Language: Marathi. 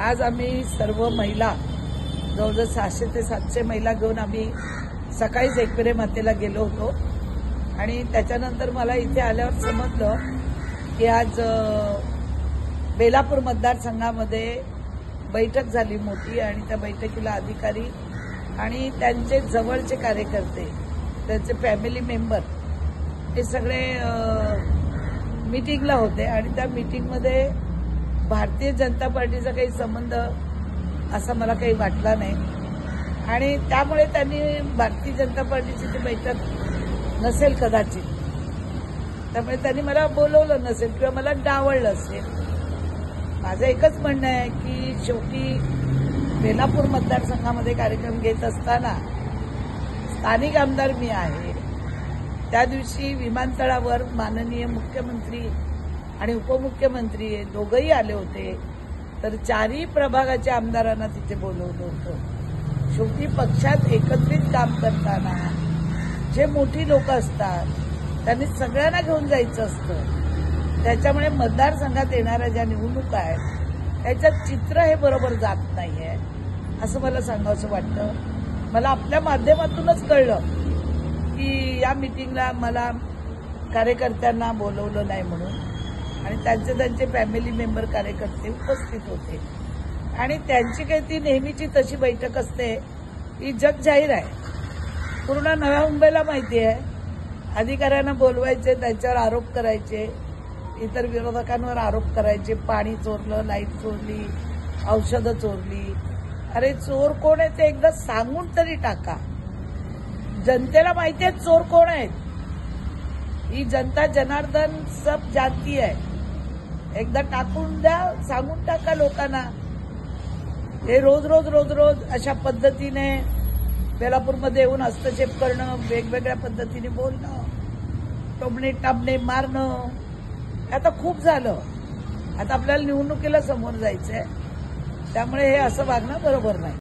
आज आम्ही सर्व महिला जवळजवळ 600 ते 700 महिला घेऊन आम्ही सकाळीच एकविरा मातेला गेलो होतो आणि त्याच्यानंतर मला इथे आल्यावर समजलं की आज बेलापूर मतदारसंघामध्ये बैठक झाली मोठी आणि त्या बैठकीला अधिकारी आणि त्यांचे जवळचे कार्यकर्ते, त्यांचे फॅमिली मेंबर हे सगळे मीटिंगला होते आणि त्या मीटिंगमध्ये भारतीय जनता पार्टीचा काही संबंध असा मला काही वाटला नाही आणि त्यामुळे त्यांनी भारतीय जनता पार्टीची ती बैठक नसेल कदाचित, त्यामुळे त्यांनी मला बोलवलं नसेल किंवा मला डावळलं असेल. माझं एकच म्हणणं आहे की शेवटी बेलापूर मतदारसंघामध्ये कार्यक्रम घेत असताना स्थानिक आमदार मी आहे. त्या दिवशी विमानतळावर माननीय मुख्यमंत्री आणि उपमुख्यमंत्री दोघंही आले होते, तर चारही प्रभागाच्या आमदारांना तिथे बोलवलं होतं. शेवटी पक्षात एकत्रित काम करताना जे मोठी लोक असतात त्यांनी सगळ्यांना घेऊन जायचं असतं. त्याच्यामुळे मतदारसंघात येणाऱ्या ज्या निवडणुका आहेत त्याच्यात चित्र हे बरोबर जात नाहीये असं मला सांगावंसं वाटतं. मला आपल्या माध्यमातूनच कळलं की या मीटिंगला मला कार्यकर्त्यांना बोलवलं नाही म्हणून आणि त्यांचे फॅमिली मेंबर कार्यकर्ते उपस्थित होते आणि त्यांची काही ती नेहमीची तशी बैठक असते ही जग जाहीर आहे. पूर्ण नव्या मुंबईला माहिती आहे. अधिकाऱ्यांना बोलवायचे, त्यांच्यावर आरोप करायचे, इतर विरोधकांवर आरोप करायचे, पाणी चोरलं, लाईट चोरली, औषधं चोरली. अरे चोर कोण आहे ते एकदा सांगून तरी टाका. जनतेला माहिती आहे चोर कोण आहेत. ही जनता जनार्दन सब जानती है. एकदा टाकून द्या, सांगून टाका लोकांना. हे रोज रोज अशा पद्धतीने बेलापूरमध्ये येऊन हस्तक्षेप करणं, वेगवेगळ्या पद्धतीने बोलणं, टोमणे टामणे मारणं, आता खूप झालं. आता आपल्याला निवडणुकीला समोर जायचंय, त्यामुळे हे असं वागणं बरोबर नाही.